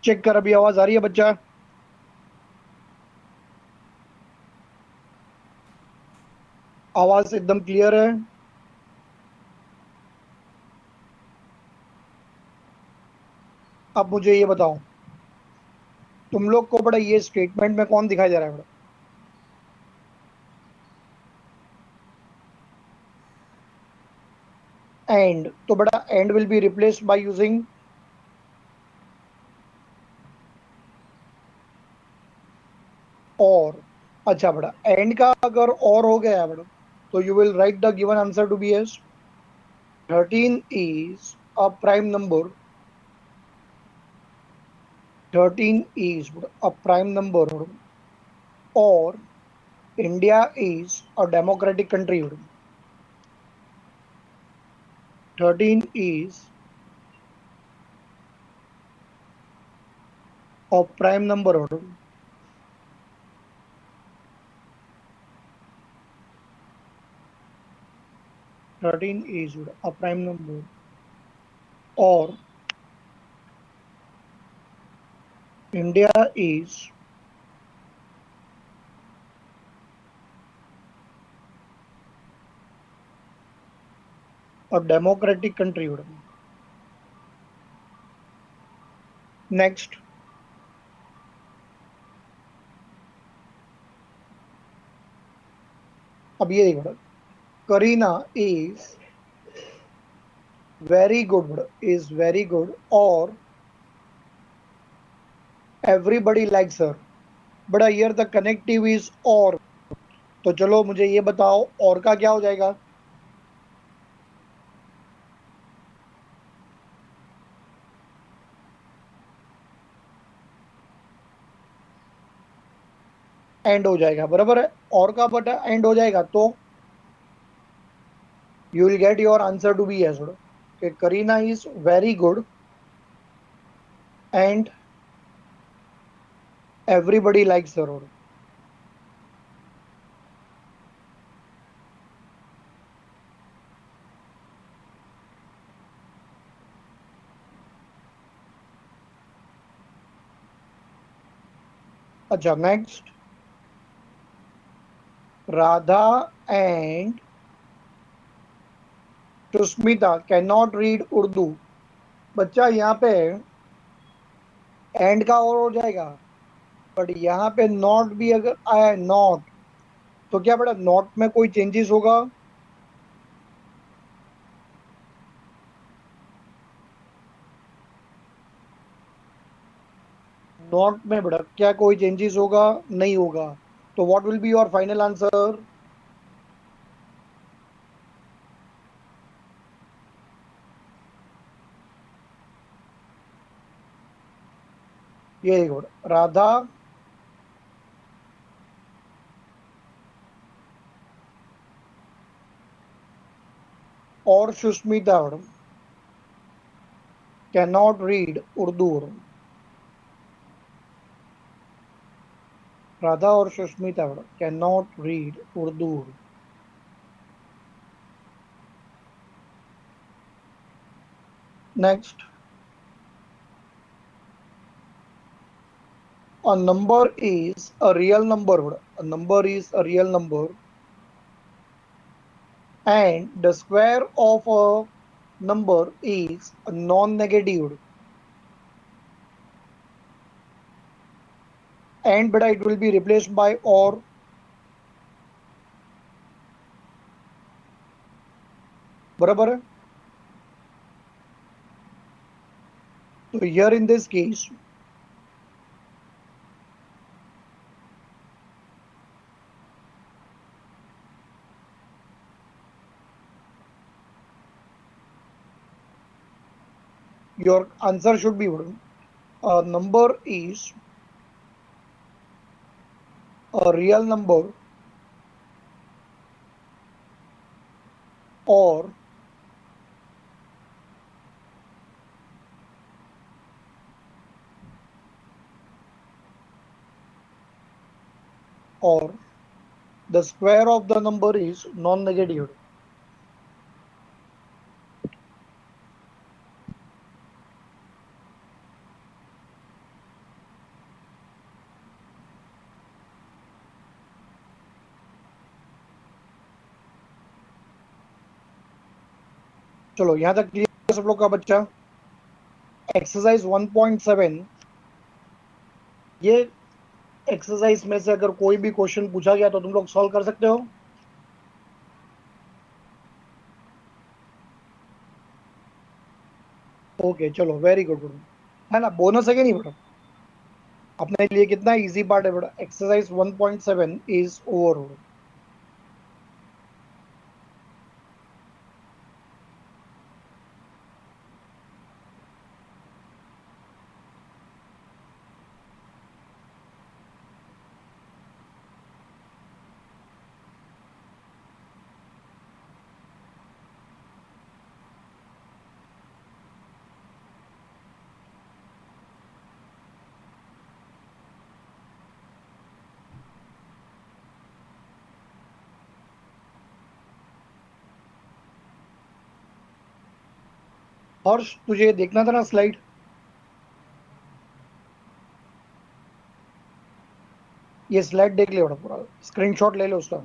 Check कर, अभी आवाज आ रही है बच्चा? आवाज एकदम क्लियर है? अब मुझे ये बताओ, तुम लोग को बड़ा ये स्टेटमेंट में कौन दिखाई दे रहा है बड़ा? एंड, तो बड़ा and will be replaced by using और। अच्छा बड़ा, एंड का अगर और हो गया है बड़ा, तो you will write the given answer to be S 13 is a prime number. 13 is a prime number, or India is a democratic country. 13 is a prime number. 13 is a prime number, or India is a democratic country. Next, अब ये देखो, Kareena is very good, is very good, or everybody likes her. बड़ा here the connective is or. तो चलो मुझे ये बताओ, और का क्या हो जाएगा? एंड हो जाएगा, बराबर है। और का बटा एंड हो जाएगा तो you will get your answer to be as कि Kareena is very good and everybody likes her. अच्छा next, Radha and Sushmita can not read Urdu. बच्चा यहाँ पे एंड का और हो जाएगा, बट यहाँ पे नॉट भी अगर आया नॉट, तो क्या बड़ा नॉट में कोई चेंजेस होगा? नॉट में बड़ा क्या कोई चेंजेस होगा? नहीं होगा। तो what will be your final answer? ये देखो, राधा और Sushmita can not read Urdu. Radha और Sushmita can not read Urdu. Next, a number is a real number. A number is a real number, and the square of a number is a non-negative. And but it will be replaced by or. बराबर है? तो here in this case, your answer should be a number is a real number, or or the square of the number is non-negative. चलो यहाँ तक clear सब लोग का बच्चा। एक्सरसाइज 1.7, ये एक्सरसाइज में से अगर कोई भी क्वेश्चन पूछा गया तो तुम लोग सॉल्व कर सकते हो। ओके चलो, वेरी गुड गुड, है ना, बोनस है कि नहीं बेटा? अपने लिए कितना इजी पार्ट है बेटा, एक्सरसाइज 1.7 इज ओवर। हर्ष, तुझे देखना था ना स्लाइड, ये स्लाइड देख ले बेटा, पूरा स्क्रीनशॉट ले लो उसका।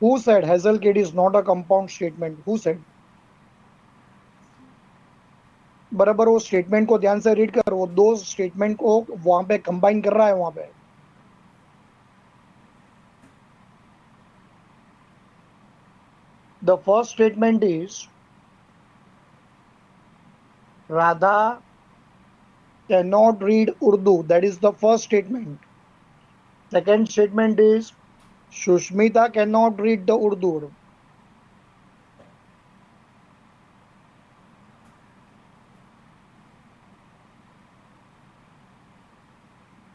Who said hazel kid is not a compound statement? Who said? बराबर वो स्टेटमेंट को ध्यान से रीड कर, वो दो स्टेटमेंट को वहां पे कंबाइन कर रहा है वहां पे। The first statement is Radha cannot read Urdu. That is the first statement. Second statement is Shushmita cannot read the Urdu.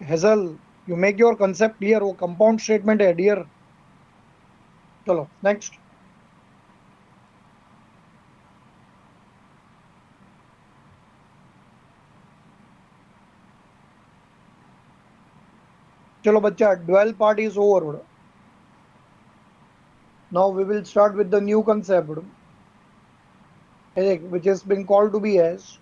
Hazel, you make your concept clear. वो compound statement है dear. चलो next. चलो बच्चा, 12 part is over. Now we will start with the new concept, which is being called to be as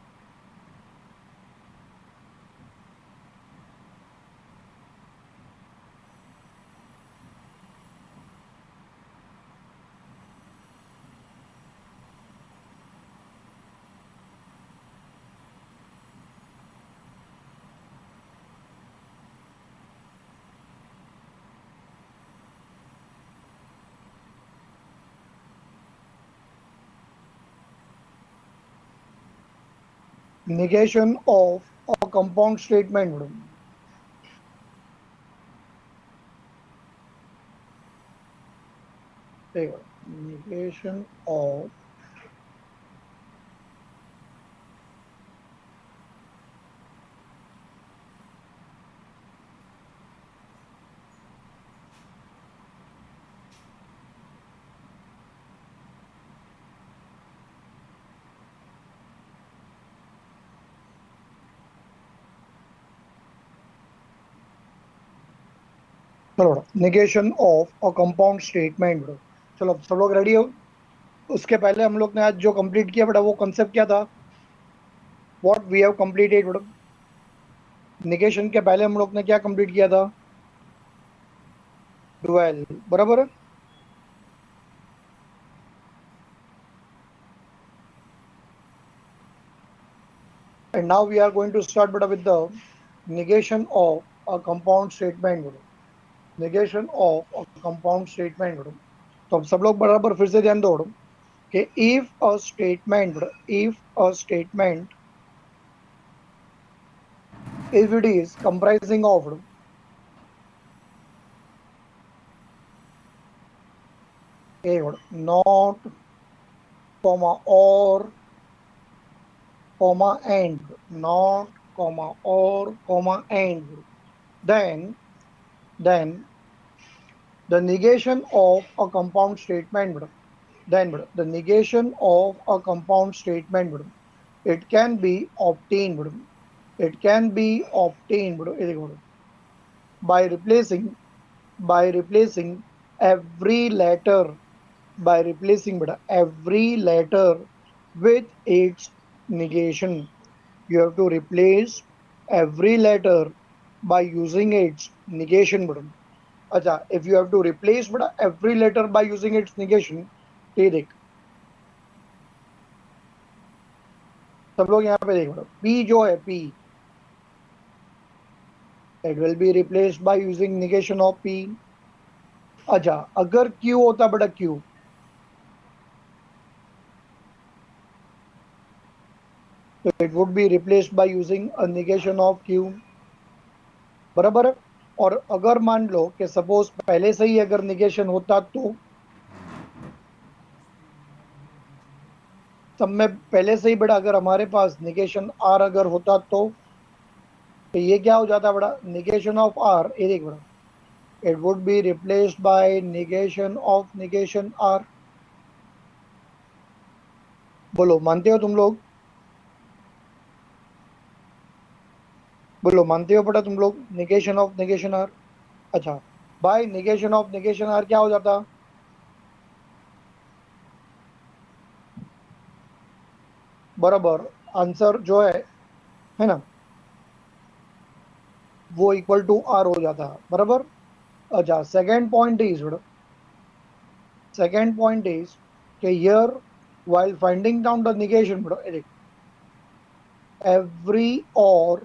negation of a compound statement. Negation of चलो negation of a compound statement. चलो सब लोग ready हो? उसके पहले हम लोग ने आज जो कंप्लीट किया बेटा, वो कंसेप्ट क्या था? व्हाट वी हैव कंप्लीटेड बेटा, निगेशन के पहले हम लोग ने क्या कंप्लीट किया था? 12, बराबर है। And now we are going to start बेटा with the negation of a compound statement बेटा, negation of a compound statement बेटा। तो अब सब लोग बराबर फिर से ध्यान दो बेटा कि if a statement बेटा, if a statement, if it is comprising of a not comma or comma and, not comma or comma and, then the negation of a compound statement, then the negation of a compound statement, it can be obtained, it can be obtained by replacing every letter, by replacing every letter with its negation. You have to replace every letter by using its negation button. अच्छा, if you have to replace every letter by using its negation, ये देख, सब लोग यहाँ पे देखो, P जो है P, it will be replaced by using negation of P. अच्छा, अगर Q होता बेटा Q, तो it would be replaced by using a negation of Q. बराबर है। और अगर मान लो कि सपोज पहले से ही अगर निगेशन होता तो सब में पहले से ही बड़ा, अगर हमारे पास निगेशन R अगर होता तो ये क्या हो जाता बड़ा, निगेशन ऑफ R, ये देख बड़ा, it would be replaced bye negation R। बोलो मानते हो तुम लोग? बोलो मानते हो बेटा तुम लोग, निगेशन R? अच्छा, बाय निगेशन R क्या हो जाता? बराबर, आंसर जो है ना, वो इक्वल टू R हो जाता, बराबर। अच्छा, सेकेंड पॉइंट इज कि here while finding down the negation, every or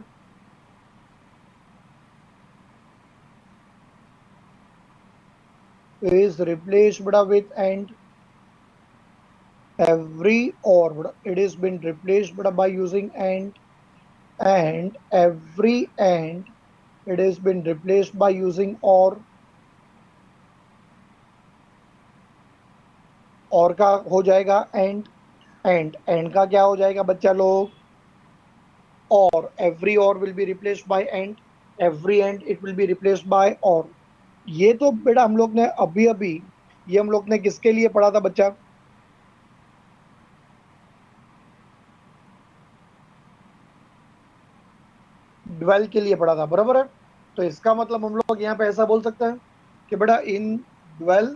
is replaced with and. Every or it is been replaced by using and every and it has been replaced by using और का हो जाएगा and का क्या हो जाएगा बच्चा लोग, और एवरी और will be replaced bye every and it will be replaced bye और। ये तो बेटा हम लोग ने अभी अभी, ये हम लोग ने किसके लिए पढ़ा था बच्चा? ड्वेल के लिए पढ़ा था, बराबर है। तो इसका मतलब हम लोग यहाँ पे ऐसा बोल सकते हैं कि बेटा इन dwell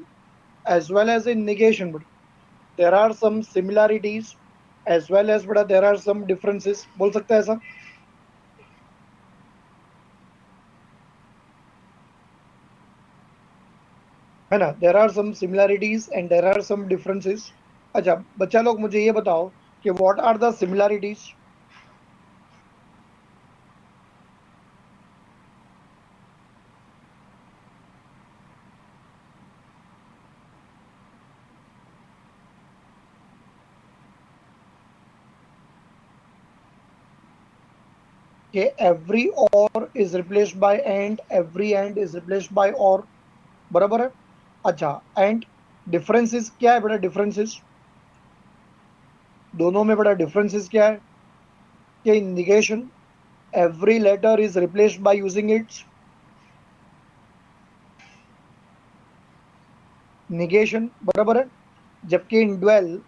as well as in negation, but there are some similarities as well as but there are some differences, बोल सकते हैं ऐसा? है ना, there are some similarities and there are some differences. अच्छा बच्चा लोग मुझे ये बताओ कि what are the similarities? कि every or is replaced by and every and is replaced by or, बराबर है। अच्छा, एंड डिफरेंसेस क्या है बेटा? डिफरेंसेस दोनों में बेटा डिफरेंसेस क्या है कि इन negation every letter is replaced by using its negation, बराबर है। जबकि इन ड्वेल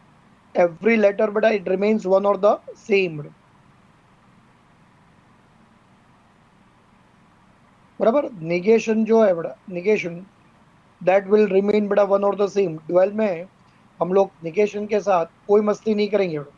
एवरी लेटर बेटा इट रिमेन्स वन और द सेम, बराबर। निगेशन जो है बेटा, निगेशन दैट विल रिमेन बेटा वन और द सेम। ड्वेल में हम लोग निगेशन के साथ कोई मस्ती नहीं करेंगे बेटा।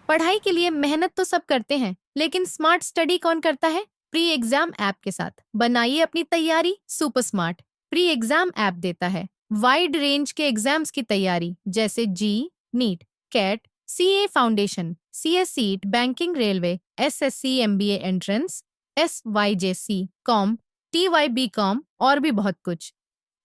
पढ़ाई के लिए मेहनत तो सब करते हैं, लेकिन स्मार्ट स्टडी कौन करता है? प्री एग्जाम ऐप के साथ बनाइए अपनी तैयारी super smart. Pre exam app देता है वाइड रेंज के एग्जाम्स की तैयारी, जैसे JEE, NEET, CAT, CA foundation, CS CET, banking, railway, SSC, MBA entrance, SYJC, com, TYB com और भी बहुत कुछ।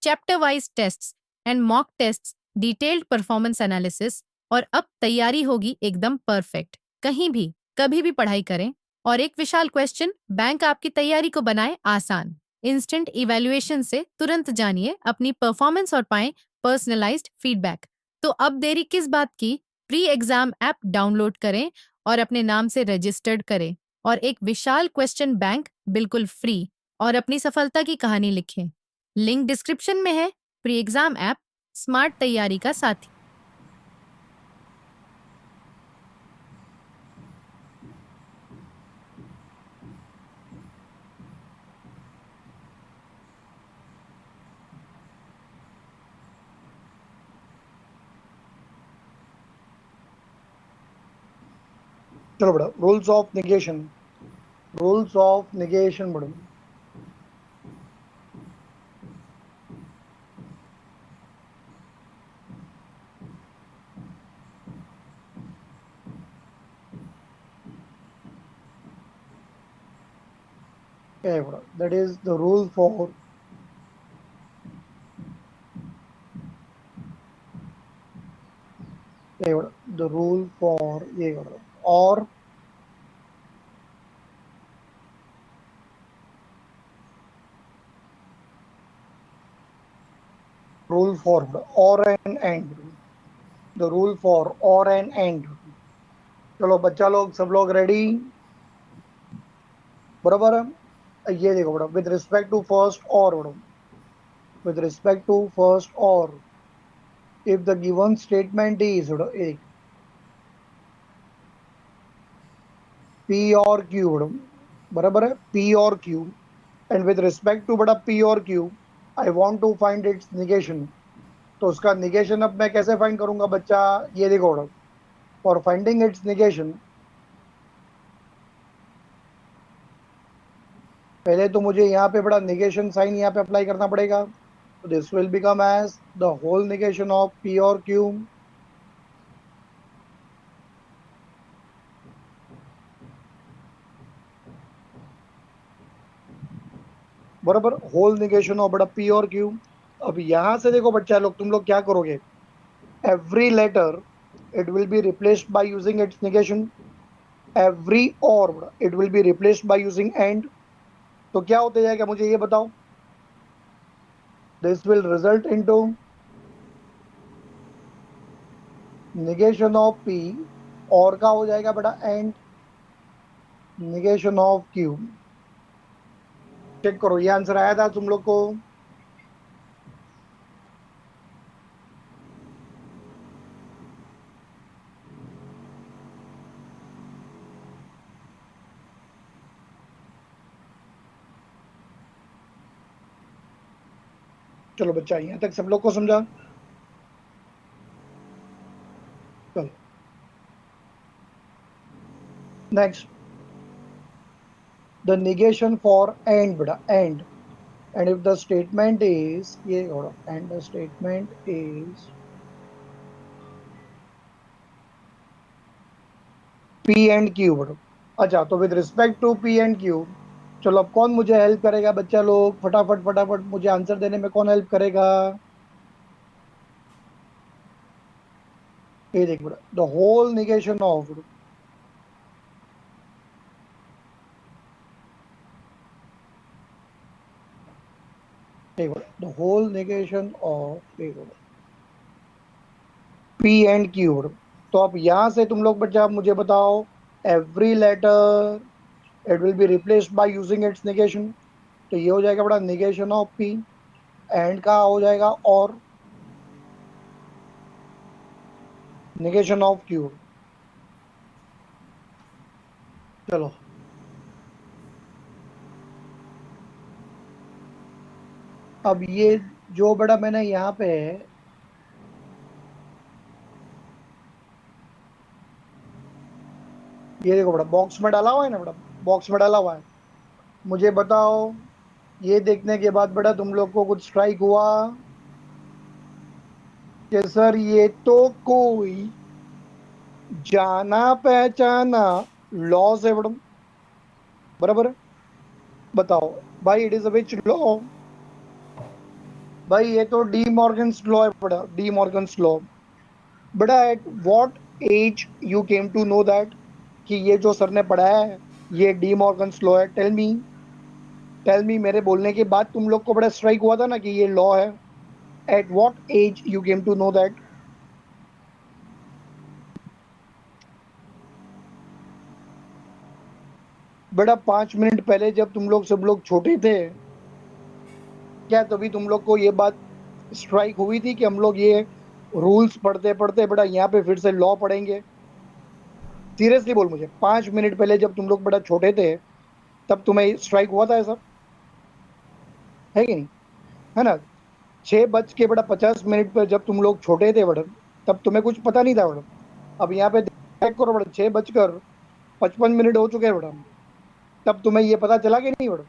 Chapter wise tests and mock tests, detailed performance analysis, और अब तैयारी होगी एकदम परफेक्ट। कहीं भी कभी भी पढ़ाई करें। और एक विशाल क्वेश्चन बैंक आपकी तैयारी को बनाए आसान। इंस्टेंट इवैल्यूएशन से तुरंत जानिए अपनी परफॉर्मेंस और पाएं पर्सनलाइज्ड फीडबैक। तो अब देरी किस बात की? प्री एग्जाम ऐप डाउनलोड करें और अपने नाम से रजिस्टर्ड करें और एक विशाल क्वेश्चन बैंक बिल्कुल फ्री और अपनी सफलता की कहानी लिखें। लिंक डिस्क्रिप्शन में है। प्री एग्जाम ऐप, स्मार्ट तैयारी का साथी। चलो बेटा, rules of negation, rules of negation बेटा। Okay, बेटा, that is the rule for the rule for ये बेटा, और rule for or and and, the rule for or and and। चलो बच्चा लोग, सब लोग रेडी? बराबर है। ये देखो बेटा, विद रिस्पेक्ट टू फर्स्ट और बेटा, with respect to first or, if the given statement is a P और Q बराबर है, P और Q, and with respect to बड़ा P और Q I want to find its negation। तो उसका negation अब मैं कैसे find करूंगा बच्चा? ये देखो बेटा, for finding its negation पहले तो मुझे यहाँ पे बड़ा negation sign यहाँ पे अप्लाई करना पड़ेगा। तो this will become as the whole negation of P और Q बराबर, होल निगेशन ऑफ बड़ा P और Q। अब यहां से देखो बच्चा लोग, तुम लोग क्या करोगे? Every letter it will be replaced by using its negation, every or it will be replaced by using and. तो क्या होते जाएगा मुझे ये बताओ? This will result into negation of P or का हो जाएगा बेटा and negation of Q। Check करो, ये आंसर आया था तुम लोग को? चलो बच्चा, यहां तक सब लोग को समझा? चलो next, the negation for and beta and if the statement is ये and the statement is P and Q बटा। अच्छा, तो with respect to P and Q, चलो अब कौन मुझे हेल्प करेगा बच्चा लोग? फटाफट फटाफट मुझे आंसर देने में कौन हेल्प करेगा? ये देख बेटा, the whole negation of the whole negation of P and Q। तो अब यहां से तुम लोग बच्चा मुझे बताओ, every letter it will be replaced by using its negation. तो ये हो जाएगा बड़ा निगेशन ऑफ P, एंड का हो जाएगा और निगेशन ऑफ Q। चलो अब ये जो बड़ा मैंने यहाँ पे ये देखो बड़ा बॉक्स में डाला हुआ है ना, बड़ा बॉक्स में डाला हुआ है। मुझे बताओ, ये देखने के बाद बड़ा तुम लोग को कुछ स्ट्राइक हुआ कि सर ये तो कोई जाना पहचाना लॉस है बड़ा, बराबर? बताओ भाई, it is a which law? भाई ये तो डी मॉर्गन्स लॉ है बड़ा, डी मॉर्गन्स लॉ। बड़ा at what age you came to know that कि ये जो सर ने पढ़ाया है ये डी मॉर्गन्स लॉ है? टेल मी, मेरे बोलने के बाद तुम लोग को बड़ा स्ट्राइक हुआ था ना कि ये लॉ है? At what age you came to know that? बेटा 5 मिनट पहले जब तुम लोग सब लोग छोटे थे, क्या तभी तुम लोग को ये बात स्ट्राइक हुई थी कि हम लोग ये रूल्स पढ़ते पढ़ते बेटा यहाँ पे फिर से लॉ पढ़ेंगे? सीरियसली बोल मुझे, 5 मिनट पहले जब तुम लोग बेटा छोटे थे तब तुम्हें स्ट्राइक हुआ था ऐसा? है कि नहीं? है ना? 6:50 पर जब तुम लोग छोटे थे बेटा, तब तुम्हें कुछ पता नहीं था बेटा। अब यहाँ पे चेक करो बेटा, 6:55 हो चुके हैं बेटा, तब तुम्हें ये पता चला कि नहीं बेटा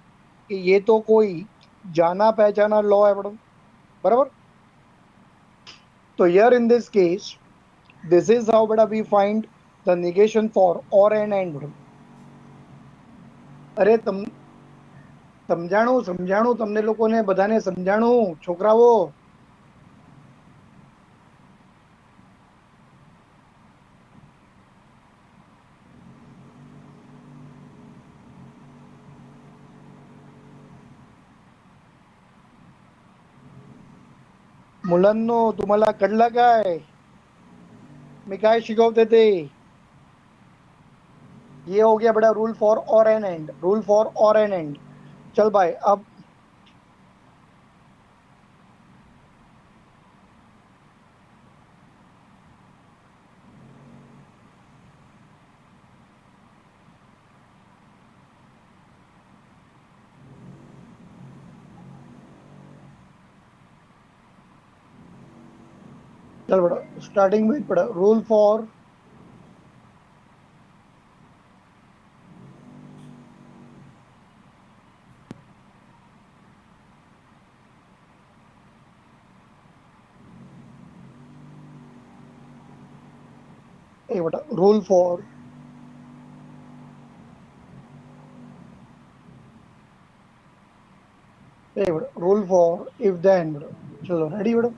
कि ये तो कोई जाना पहचाना लॉ है बेटा, बराबर? तो here in this case, this is how बेटा we find the negation for or an and बेटा। अरे तम સમજાણું તમને લોકોને બધાને સમજાણું છોકરાઓ? मुलांनो तुम्हाला कळलं काय मी काय शिकवते ते? ये हो गया बेटा rule for or an and, rule for or an and. चल भाई अब चल बेटा स्टार्टिंग विद बेटा रूल फॉर ए बेटा रूल फॉर ए बेटा रूल फॉर इफ देन बेटा। चलो रेडी बेटा?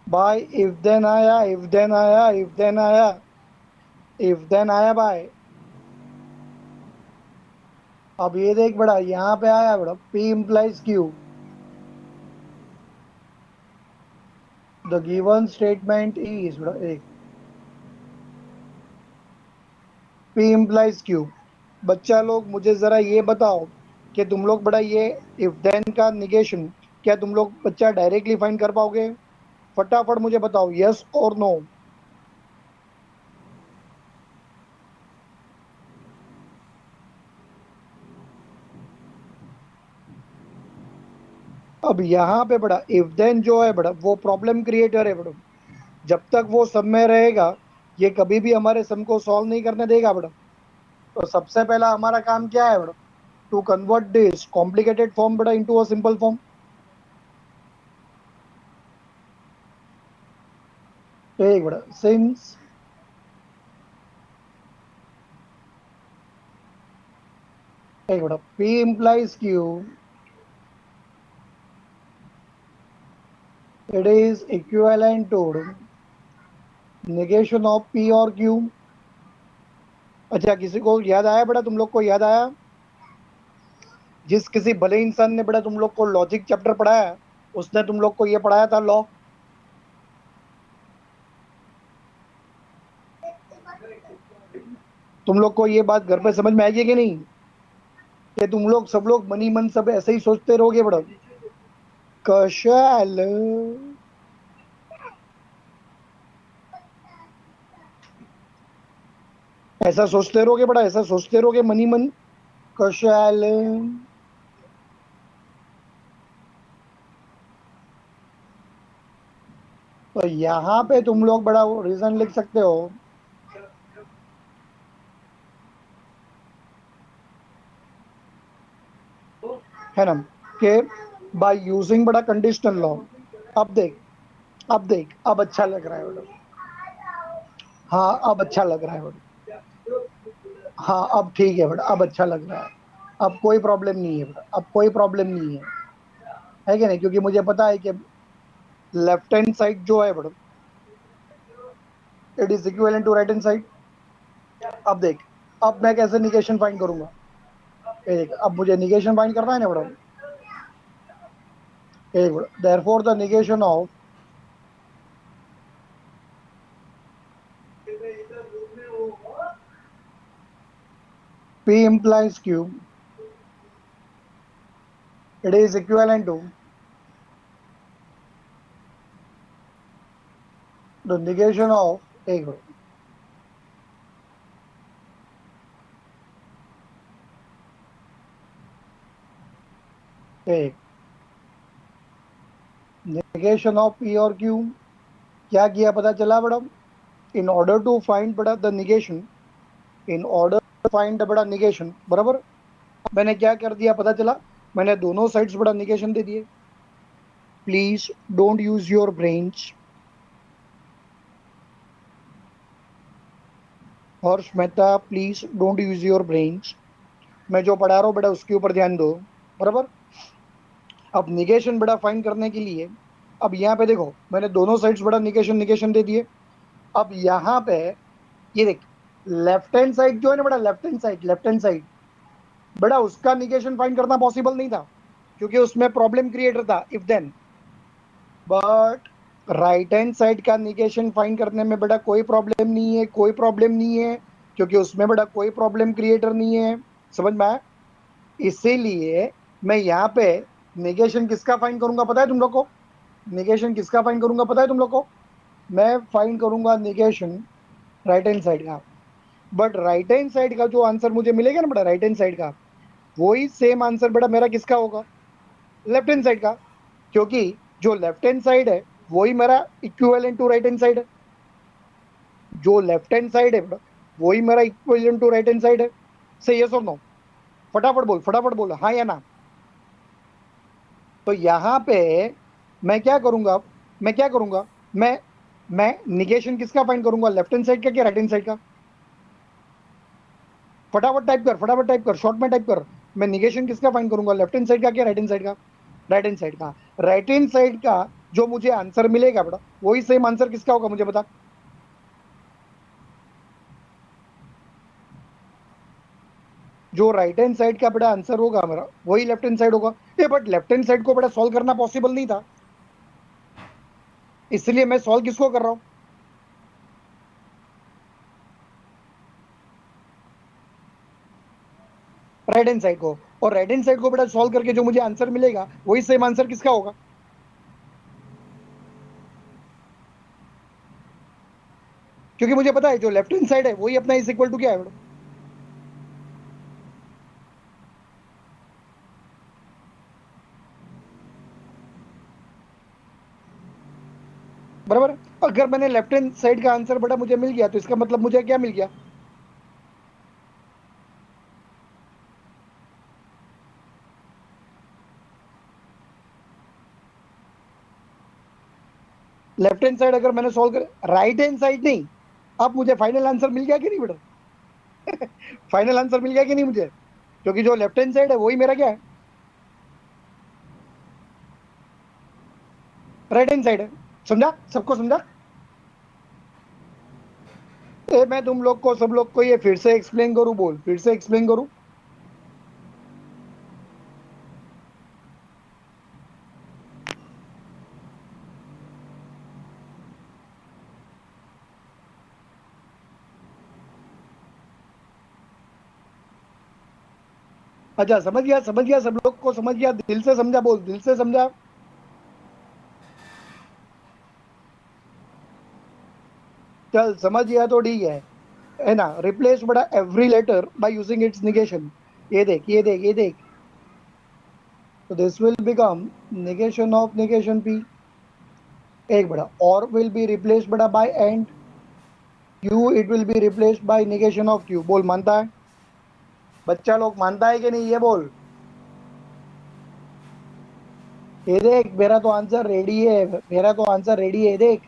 भाई इफ देन आया, इफ देन आया, इफ देन आया, इफ देन आया भाई। अब ये देख बेटा, यहाँ पे आया बेटा P implies Q। The given statement is बेटा एक P implies Q। बच्चा लोग मुझे जरा ये बताओ कि तुम लोग बेटा ये इफ देन का निगेशन क्या तुम लोग बच्चा डायरेक्टली फाइंड कर पाओगे? फटाफट मुझे बताओ, यस और नो। अब यहाँ पे बड़ा इफ देन जो है बड़ा वो प्रॉब्लम क्रिएटर है बड़ा। जब तक वो सब में रहेगा ये कभी भी हमारे सम को सॉल्व नहीं करने देगा बड़ा। तो सबसे पहला हमारा काम क्या है बड़ा? To convert this complicated form बड़ा इनटू अ सिंपल फॉर्म। ठीक बड़ा, सिंस एक बड़ा P implies Q, it is equivalent to negation of P और Q। अच्छा किसी को याद आया बेटा? तुम लोग को याद आया? जिस किसी भले इंसान ने बेटा तुम लोग को लॉजिक चैप्टर पढ़ाया उसने तुम लोग को ये पढ़ाया था लॉ। तुम लोग को ये बात घर पे समझ में आएगी कि नहीं कि तुम लोग सब लोग मनी मन सब ऐसे ही सोचते रहोगे बेटा? कशाल ऐसा सोचते रहोगे बेटा, ऐसा सोचते रहोगे मनी मन? कशाल तो यहाँ पे तुम लोग बड़ा रीजन लिख सकते हो, है ना, कि बाय यूजिंग बड़ा कंडीशनल लॉ। अब देख, अब देख, अब अच्छा लग रहा है बेटा। हाँ अब अच्छा लग रहा है बेटा। हाँ अब ठीक है बेटा, अब अच्छा लग रहा है। अब कोई प्रॉब्लम नहीं है बेटा, अब कोई प्रॉब्लम नहीं है कि नहीं? क्योंकि मुझे पता है कि लेफ्ट हैंड साइड जो है बेटा it is equivalent to right hand side. अब देख, अब मैं कैसे निगेशन फाइंड करूंगा? ये देख, अब मुझे निगेशन फाइंड करना है ना बेटा, एक बड़ा therefore the negation of P implies Q, it is equivalent to the negation of एक बड़ा एक negation of P और Q क्या किया पता चला बड़ा, in order to find बड़ा the negation, in order to find the बड़ा negation, बराबर मैंने क्या कर दिया पता चला, मैंने दोनों साइड्स बड़ा निगेशन दे दिए. Please don't use your brains. Harsh Mehta please don't use your brains. मैं जो पढ़ा रहा हूँ बेटा उसके ऊपर ध्यान दो, बराबर. अब निगेशन बड़ा फाइंड करने के लिए, अब यहाँ पे देखो मैंने दोनों साइड्स बड़ा निगेशन निगेशन दे दिए. अब यहाँ पे ये देख, लेफ्ट हैंड साइड जो है ना बड़ा, लेफ्ट हैंड साइड बड़ा, उसका निगेशन फाइंड करना पॉसिबल नहीं था क्योंकि उसमें प्रॉब्लम क्रिएटर था if then. But right hand side का निगेशन फाइंड करने में बेटा कोई प्रॉब्लम नहीं है, कोई प्रॉब्लम नहीं है क्योंकि उसमें बेटा कोई प्रॉब्लम क्रिएटर नहीं है. समझ में आया? इसीलिए मैं यहाँ पे निगेशन किसका फाइंड करूंगा पता है तुम लोग को? निगेशन किसका फाइंड करूंगा पता है तुम लोग को? मैं फाइंड करूंगा निगेशन राइट हैंड साइड का. बट राइट हैंड साइड का जो आंसर मुझे मिलेगा ना बेटा, राइट हैंड साइड का वही सेम आंसर बेटा मेरा किसका होगा? लेफ्ट हैंड साइड का. क्योंकि जो लेफ्ट हैंड साइड है वही मेरा equivalent to right hand side है. जो लेफ्ट हैंड साइड है बेटा वही मेरा equivalent to right hand side है. से यस और नो? फटाफट बोल हाँ या ना. तो यहाँ पे मैं क्या करूंगा, मैं निगेशन किसका फाइंड करूंगा? लेफ्ट हैंड साइड का क्या राइट हैंड साइड का? फटाफट टाइप कर, शॉर्ट में टाइप कर. मैं निगेशन किसका फाइंड करूंगा? लेफ्ट हैंड साइड का क्या राइट हैंड साइड का? राइट हैंड साइड का. राइट हैंड साइड का जो मुझे आंसर मिलेगा बेटा वही सेम आंसर किसका होगा मुझे बता. जो राइट हैंड साइड का बेटा आंसर होगा मेरा वही लेफ्ट हैंड साइड होगा. ये बट लेफ्ट हैंड साइड को बेटा सॉल्व करना पॉसिबल नहीं था, इसलिए मैं सॉल्व किसको कर रहा हूं? राइट हैंड साइड को. और राइट हैंड साइड को बेटा सॉल्व करके जो मुझे आंसर मिलेगा वही सेम आंसर किसका होगा? क्योंकि मुझे पता है जो लेफ्ट हैंड साइड है वही अपना इज इक्वल टू क्या है बेटा? बराबर. अगर मैंने लेफ्ट हैंड साइड का आंसर बेटा मुझे मिल गया तो इसका मतलब मुझे क्या मिल गया? लेफ्ट हैंड साइड अगर मैंने सॉल्व कर, राइट हैंड साइड नहीं. अब मुझे फाइनल आंसर मिल गया कि नहीं बेटा? फाइनल आंसर मिल गया कि नहीं मुझे? क्योंकि जो लेफ्ट हैंड साइड है वही मेरा क्या है? राइट हैंड साइड है. समझा? सबको समझा? मैं तुम लोग को सब लोग को ये फिर से एक्सप्लेन करूं? बोल, फिर से एक्सप्लेन करूं? अच्छा समझ गया, सब लोग को समझ गया? दिल से समझा? बोल, दिल से समझा? चल समझ गया तो ठीक है ना. रिप्लेस बड़ा every letter by using its negation. ये देख. तो this will become negation of negation P. एक बड़ा और विल बी रिप्लेस बड़ा by and Q, it will be replace by negation of Q. बोल, मानता है बच्चा लोग? मानता है कि नहीं ये बोल? ये देख मेरा तो आंसर रेडी है, देख.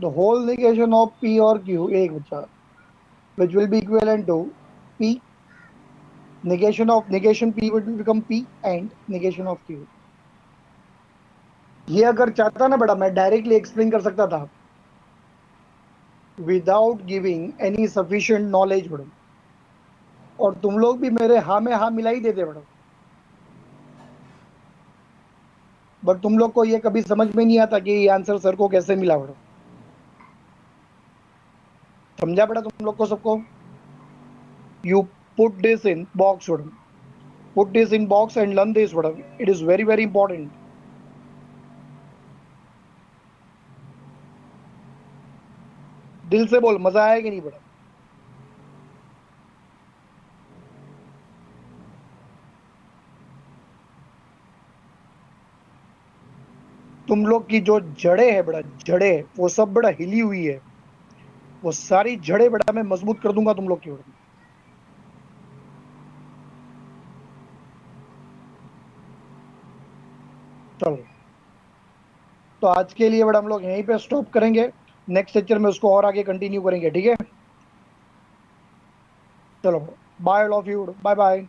The whole negation of P or Q, एक बच्चा, which will be equivalent to P, negation of negation P will become P and negation of Q. ये अगर चाहता ना बेटा मैं डायरेक्टली एक्सप्लेन कर सकता था. Without giving any sufficient knowledge madam. और तुम लोग भी मेरे हाँ में हाँ मिला ही देते मैडम, बट तुम लोग को ये कभी समझ में नहीं आता कि ये आंसर सर को कैसे मिला मैडम। समझा बेटा तुम लोग को सबको? You put this in box madam, put this in box and learn this madam, it is very very important. दिल से बोल, मजा आया कि नहीं बेटा? तुम लोग की जो जड़ें है बेटा, जड़ें वो सब बेटा हिली हुई है, वो सारी जड़ें बेटा मैं मजबूत कर दूंगा तुम लोग की बेटा। चलो, तो आज के लिए बेटा हम लोग यहीं पे स्टॉप करेंगे, नेक्स्ट लेक्चर में उसको और आगे कंटिन्यू करेंगे, ठीक है? चलो, bye all of you, bye bye.